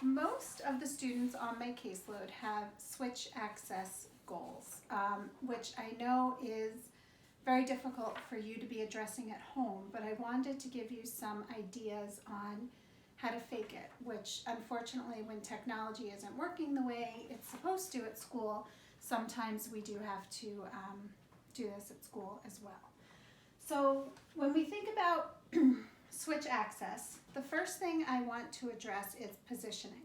Most of the students on my caseload have switch access goals, which I know is very difficult for you to be addressing at home, but I wanted to give you some ideas on how to fake it, which unfortunately when technology isn't working the way it's supposed to at school, sometimes we do have to do this at school as well. So when we think about switch access, the first thing I want to address is positioning.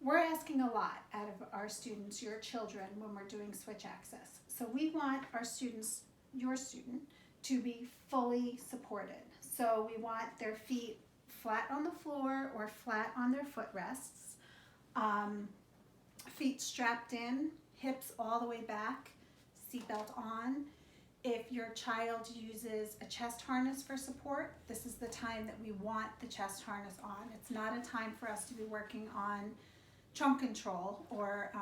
We're asking a lot out of our students, your children, when we're doing switch access. So we want our students, your student, to be fully supported. So we want their feet flat on the floor or flat on their footrests, feet strapped in, hips all the way back, seatbelt on. If your child uses a chest harness for support, this is the time that we want the chest harness on. It's not a time for us to be working on trunk control or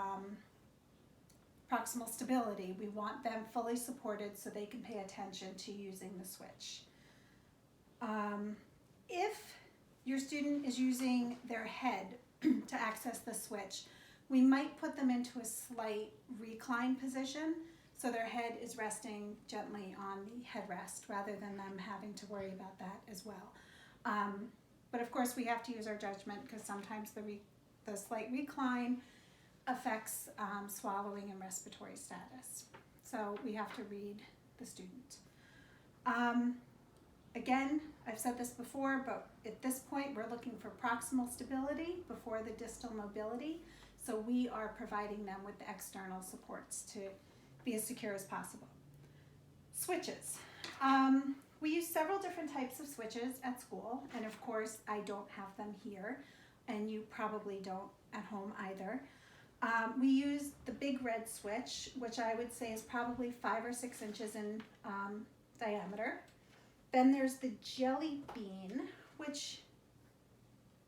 proximal stability. We want them fully supported so they can pay attention to using the switch. If your student is using their head to access the switch, we might put them into a slight recline position so their head is resting gently on the headrest rather than them having to worry about that as well. But of course we have to use our judgment because sometimes the slight recline affects swallowing and respiratory status. So we have to read the student. Again, I've said this before, but at this point we're looking for proximal stability before the distal mobility. So we are providing them with the external supports to be as secure as possible. Switches. We use several different types of switches at school, and of course I don't have them here, and you probably don't at home either. We use the big red switch, which I would say is probably 5 or 6 inches in diameter. Then there's the jelly bean, which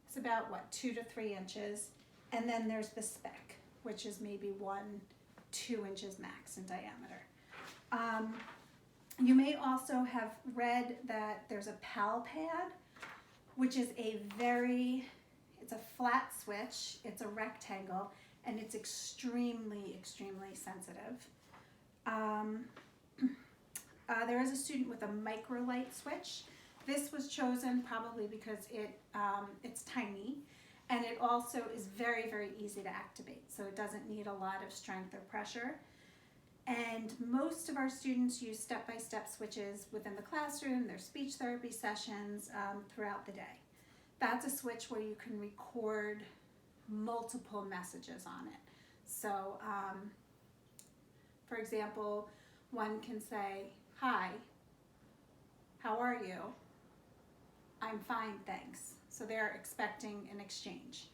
is about 2 to 3 inches. And then there's the speck, which is maybe 1-2 inches max in diameter. You may also have read that there's a PAL pad, which is it's a flat switch, it's a rectangle, and it's extremely, extremely sensitive. There is a student with a microlight switch. This was chosen probably because it's tiny, and it also is very, very easy to activate, so it doesn't need a lot of strength or pressure. And most of our students use step-by-step switches within the classroom, their speech therapy sessions throughout the day. That's a switch where you can record multiple messages on it. So, for example, one can say, "Hi, how are you? I'm fine, thanks." So they're expecting an exchange.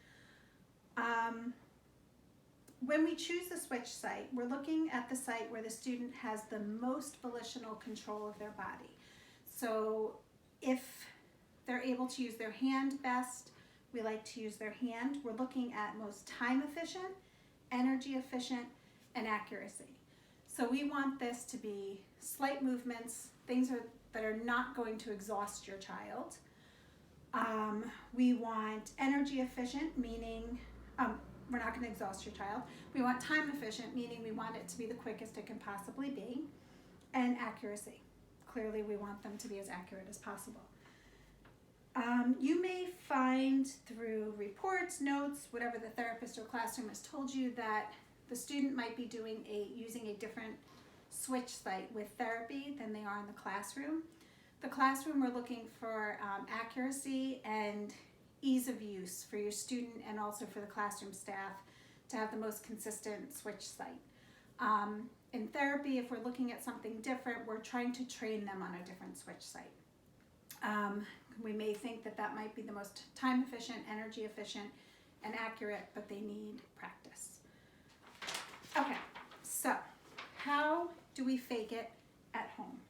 When we choose the switch site, we're looking at the site where the student has the most volitional control of their body. So if they're able to use their hand best, we like to use their hand. We're looking at most time efficient, energy efficient, and accuracy. So we want this to be slight movements, things that are not going to exhaust your child. We want energy efficient, meaning we're not going to exhaust your child. We want time efficient, meaning we want it to be the quickest it can possibly be. And accuracy. Clearly we want them to be as accurate as possible. You may find through reports, notes, whatever the therapist or classroom has told you, that the student might be using a different switch site with therapy than they are in the classroom. The classroom, we're looking for accuracy and ease of use for your student and also for the classroom staff to have the most consistent switch site. In therapy, if we're looking at something different, we're trying to train them on a different switch site. We may think that might be the most time efficient, energy efficient, and accurate, but they need practice. Okay, so how do we fake it at home?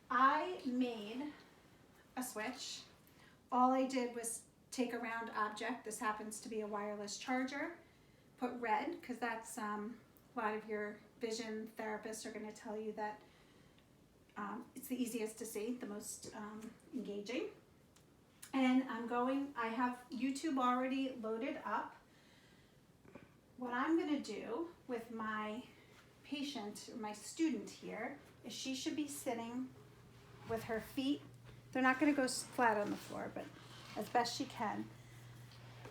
I made a switch. All I did was take a round object. This happens to be a wireless charger. Put red, because that's a lot of your vision therapists are going to tell you that it's the easiest to see, the most engaging. And I have YouTube already loaded up. What I'm gonna do with my patient, or my student here, is she should be sitting with her feet. They're not gonna go flat on the floor, but as best she can.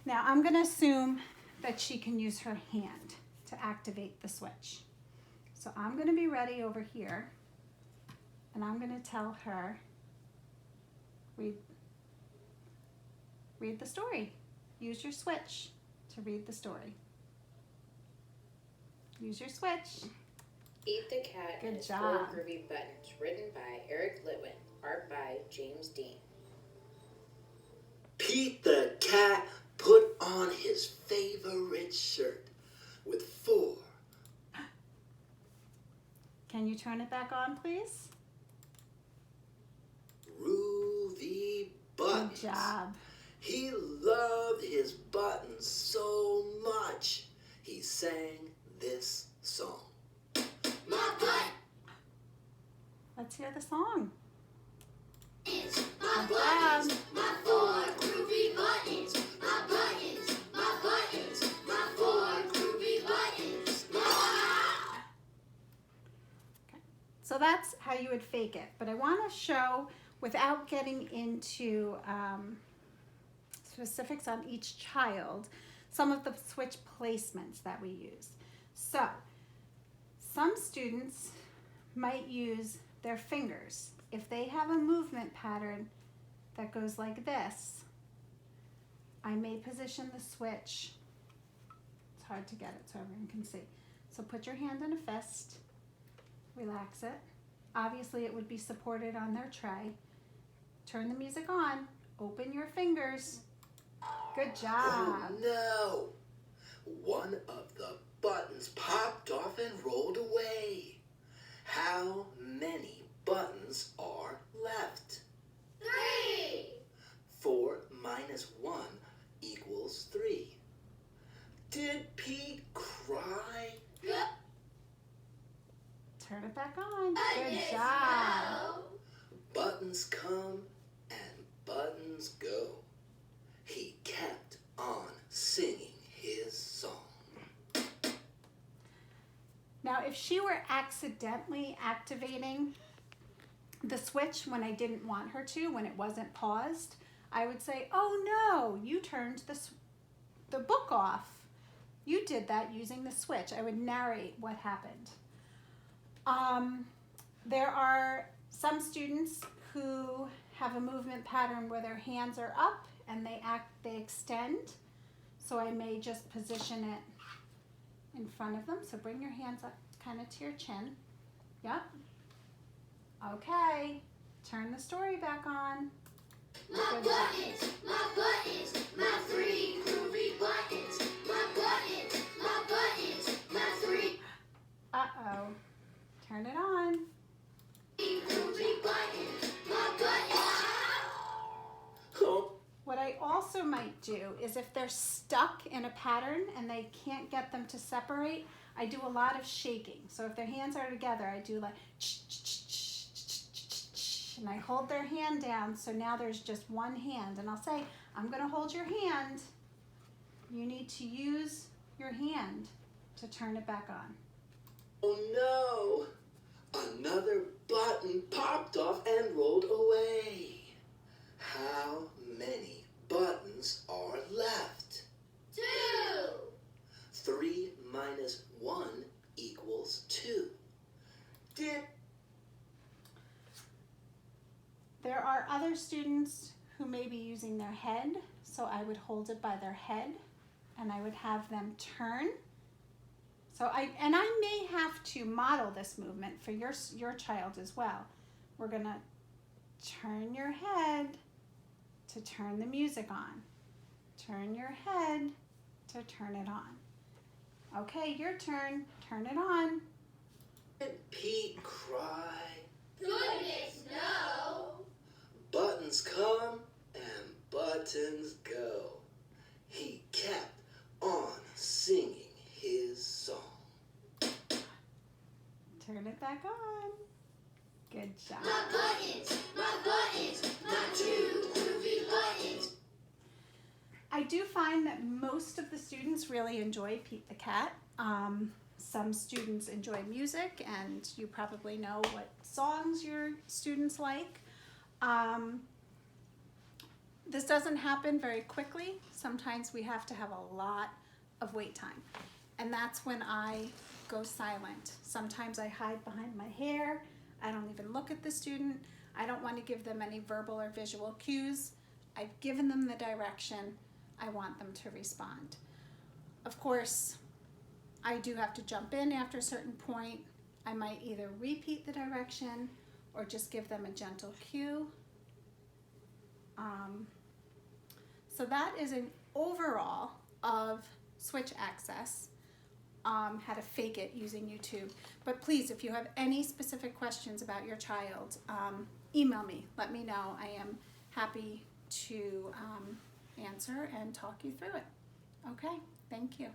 Now I'm gonna assume that she can use her hand to activate the switch. So I'm gonna be ready over here, and I'm gonna tell her, read the story. Use your switch to read the story. Use your switch. Eat the Cat and Its Four Groovy Buttons, written by Eric Litwin, art by James Dean. Pete the cat put on his favorite shirt with 4. Can you turn it back on, please? Groovy buttons. Good job. He loved his buttons so much, he sang this song. My butt. Let's hear the song. My buttons, my 4 groovy buttons. My buttons, my buttons, my 4 groovy buttons. Okay. So that's how you would fake it. But I want to show, without getting into specifics on each child, some of the switch placements that we use. So some students might use their fingers. If they have a movement pattern that goes like this, I may position the switch. It's hard to get it so everyone can see. So put your hand in a fist, relax it. Obviously it would be supported on their tray. Turn the music on, open your fingers. Good job. Oh no! One of the buttons popped off and rolled away. How many buttons are left? 3. 4 minus 1 equals 3. Did Pete cry? Turn it back on. Good job. Buttons come and buttons go. He kept on singing his song. Now, if she were accidentally activating the switch when I didn't want her to, when it wasn't paused, I would say, oh no, you turned the book off. You did that using the switch. I would narrate what happened. There are some students who have a movement pattern where their hands are up and they extend. So I may just position it in front of them. So bring your hands up kind of to your chin. Yep. Okay. Turn the story back on. My buttons, my buttons, my 3 groovy buttons. My buttons, my buttons, my 3. Uh-oh. Turn it on. Groovy buttons, my buttons. Oh, What I also might do is if they're stuck in a pattern and they can't get them to separate, I do a lot of shaking. So if their hands are together, I do like and I hold their hand down, so now there's just one hand. And I'll say, I'm gonna hold your hand. You need to use your hand to turn it back on. oh no! Another button popped off and rolled away. How many buttons are left? 2. 3 minus 1 equals 2. There are other students who may be using their head, so I would hold it by their head and I would have them turn. So I may have to model this movement for your child as well. We're gonna turn your head to turn the music on. Turn your head to turn it on. Okay, your turn. Turn it on. Did Pete cry? Goodness, no. Buttons come and buttons go. He kept on singing his song. Turn it back on. Good job. My buttons, my 2 groovy buttons. I do find that most of the students really enjoy Pete the Cat. Some students enjoy music, and you probably know what songs your students like. This doesn't happen very quickly. Sometimes we have to have a lot of wait time, and that's when I go silent. Sometimes I hide behind my hair. I don't even look at the student. I don't want to give them any verbal or visual cues. I've given them the direction. I want them to respond. Of course, I do have to jump in after a certain point. I might either repeat the direction or just give them a gentle cue. So that is an overall of switch access, how to fake it using YouTube. But please, if you have any specific questions about your child, email me, let me know. I am happy to answer and talk you through it. Okay, thank you.